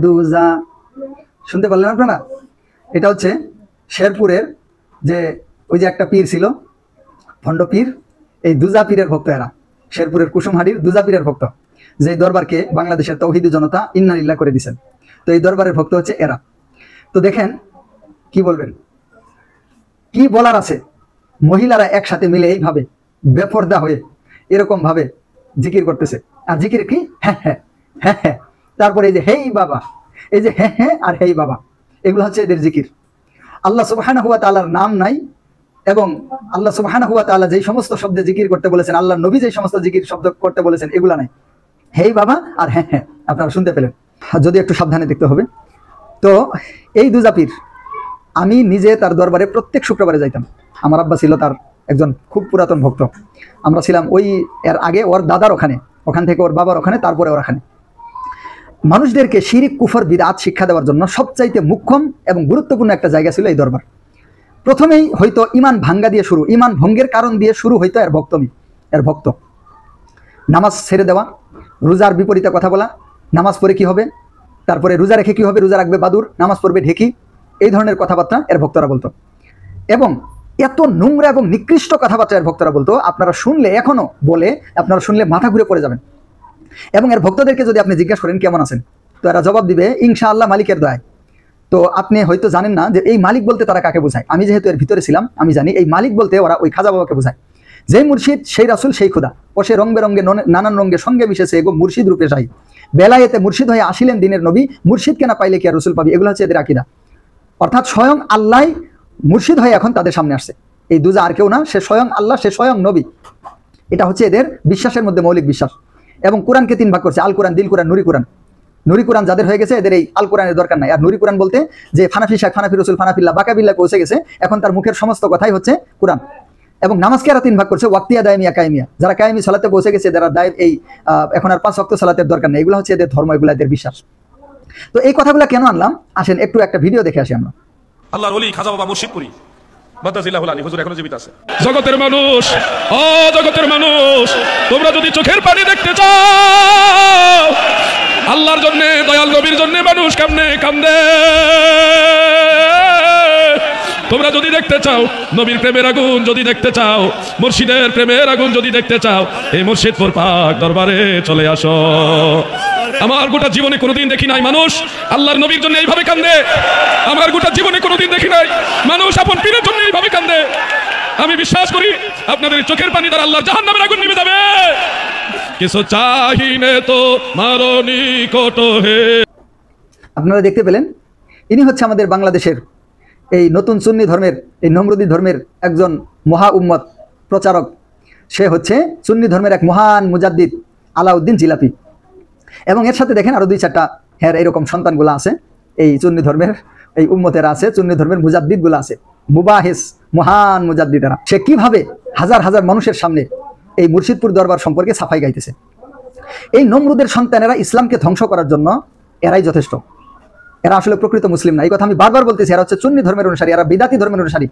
দুজা, শুনতে পারলেন আপনারা? এটা হচ্ছে শেরপুরের যে ওই যে একটা পীর ছিল, ভণ্ড পীর, এই দুজা পীরের ভক্ত এরা, শেরপুরের কুসুমহাটির দুজা পীরের ভক্ত, যে দরবারকে বাংলাদেশের তৌহিদি জনতা ইন্নালিল্লাহ করে দিয়েছেন। তো এই দরবারের ভক্ত হচ্ছে এরা। তো দেখেন কি বলবেন, কি বলার আছে। মহিলারা একসাথে মিলে এইভাবে বেপর্দা হয়ে এরকম ভাবে জিকির করতেছে। আর জিকির কি? হ্যাঁ হ্যাঁ হ্যাঁ হ্যাঁ, তারপরে এই যে হেই বাবা, এই যে হ্যাঁ হ্যাঁ আর হেই বাবা, এগুলো হচ্ছে এদের জিকির। আল্লাহ সুবহানাহু ওয়া তাআলার নাম নাই, এবং আল্লাহ সুবহানাহু ওয়া তাআলা যেই সমস্ত শব্দে জিকির করতে বলেছেন, আল্লাহ নবী যেই সমস্ত জিকির শব্দ করতে বলেছেন, এগুলা নাই। হেই বাবা আর হ্যাঁ হ্যাঁ, আপনারা শুনতে পেলেন। যদি একটু সাবধানে দেখতে হবে। তো এই দুজা পীর, আমি নিজে তার দরবারে প্রত্যেক শুক্রবারে যাইতাম। আমার আব্বা ছিল তার একজন খুব পুরাতন ভক্ত। আমরা ছিলাম ওই এর আগে ওর দাদার ওখানে, ওখান থেকে ওর বাবার ওখানে, তারপরে ওর ওখানে। মানুষদেরকে শিরিক কুফর বিদআত শিক্ষা দেওয়ার জন্য সবচাইতে মুখ্যম এবং গুরুত্বপূর্ণ একটা জায়গা ছিল এই দরবার। প্রথমেই হয়তো ইমান ভাঙ্গা দিয়ে শুরু, ইমান ভঙ্গের কারণ দিয়ে শুরু হইতো এর ভক্ত। নামাজ ছেড়ে দেওয়া, রোজার বিপরীতে কথা বলা, নামাজ পড়ে কি হবে, তারপরে রোজা রেখে কি হবে, রোজা রাখবে বাদুর, নামাজ পড়বে ঢেকি, এই ধরনের কথাবার্তা এর ভক্তরা বলতো। এবং এত নোংরা এবং নিকৃষ্ট কথাবার্তা এর ভক্তরা বলতো, আপনারা শুনলে, এখনো বলে, আপনারা শুনলে মাথা ঘুরে পড়ে যাবেন। এবং এর ভক্তদেরকে যদি আপনি জিজ্ঞাসা করেন কেমন আছেন, তো এরা জবাব দিবে ইনশাআল্লাহ মালিকের দয়ায়। তো আপনি হয়তো জানেন না যে এই মালিক বলতে তারা কাকে বোঝায়। আমি যেহেতু এর ভিতরে ছিলাম, আমি জানি এই মালিক বলতে ওরা ওই খাজা বাবাকে বোঝায়। যেই মুর্শিদ সেই রাসূল সেই খুদা, ও সে রং বেরঙ্গে নানান রঙে সঙ্গে মিশেছে এগো মুর্শিদ রূপে শাহী, বেলায়েতে মুর্শিদ হয়ে আসিলেন দিনের নবী, মুর্শিদকে না পাইলে কি আর রসুল পাবি। এগুলো হচ্ছে এদের আকীদা। অর্থাৎ স্বয়ং আল্লাহ মুর্শিদ হয়ে এখন তাদের সামনে আসছে। এই দুজা আর কেউ না, সে স্বয়ং আল্লাহ, সে স্বয়ং নবী। এটা হচ্ছে এদের বিশ্বাসের মধ্যে মৌলিক বিশ্বাস। এবং কোরআনকে তিন ভাগ করছে, আল কোরআন, দিল কোরআন, নুরি কোরআন। নুরি কোরআন যাদের হয়ে গেছে এদের এই আল কোরআনের দরকার নাই। আর নুরি কোরআন বলতে যে ফানাফি শাহ, ফানাফি রসুল, ফানাফিল্লাহ, বাকাবিল্লাহ পৌঁছে গেছে, এখন তার মুখের সমস্ত কথাই হচ্ছে কোরআন। এবং নামাজকে এরা তিন ভাগ করছে, ওয়াক্তিয়া, দায়মিয়া, কায়েমিয়া। যারা কায়েমি সালাতে পৌঁছে গেছে, যারা দায়েম, এই এখন আর 5 ওয়াক্ত সালাতের দরকার নেই, এগুলো হচ্ছে এদের ধর্ম, এগুলো এদের বিশ্বাস। তো এই কথাগুলো কেন আনলাম, আসেন একটু একটা ভিডিও দেখে আসি আমরা। আল্লাহর ওলি খাজা বাবা মুর্শিদপুরি বাদাজিল্লাহুল আলী হুজুর এখনো জীবিত আছে। জগতের মানুষ, ও জগতের মানুষ, তোমরা যদি চোখের পানি দেখতে চাও, আল্লাহর জন্য, দয়াল নবীর জন্য মানুষ কেমনে কান্দে, তোমরা যদি দেখতে চাও নবীর প্রেমের আগুন, যদি দেখতে চাও মুর্শিদের প্রেমের আগুন, যদি দেখতে চাও এই মুর্শিদপুর পাক দরবারে চলে আসো। আমার গোটা জীবনে কোনোদিন দেখি নাই মানুষ আল্লাহর নবীর জন্য এইভাবে কান্দে। আমার গোটা জীবনে কোনোদিন দেখি নাই মানুষ আপন পীরের জন্য এইভাবে কান্দে। আমি বিশ্বাস করি আপনাদের চোখের পানি দ্বারা আল্লাহর জাহান্নামের আগুন নিভে যাবে। কিছু চাহিনে তো মারনি কোট হে। আপনারা দেখতে পেলেন, ইনি হচ্ছে আমাদের বাংলাদেশের এই নতুন সুন্নি ধর্মের, এই নমরুদি ধর্মের একজন মহা উম্মত প্রচারক। সে হচ্ছে সুন্নি ধর্মের এক মহান মুজাদ্দিদ আলাউদ্দিন জিলাপি। এবং এর সাথে দেখেন আরো 2-4টা হ্যাঁ এরকম সন্তানগুলো আছে, এই সুন্নি ধর্মের এই উম্মতেরা আছে, সুন্নি ধর্মের মুজাদ্দিদগুলো আছে, মুবাহিস মহান মুজাদ্দিদেরা। সে কিভাবে হাজার হাজার মানুষের সামনে এই মুর্শিদপুর দরবার সম্পর্কে সাফাই গাইতেছে। এই নমরুদের সন্তানেরা ইসলামকে ধ্বংস করার জন্য এরাই যথেষ্ট। এরা আসলে প্রকৃত মুসলিম না, এই কথা আমি বারবার বলতেছি। এরা হচ্ছে সুন্নি ধর্মের অনুসারী, এরা বিদাতি ধর্মের অনুসারী।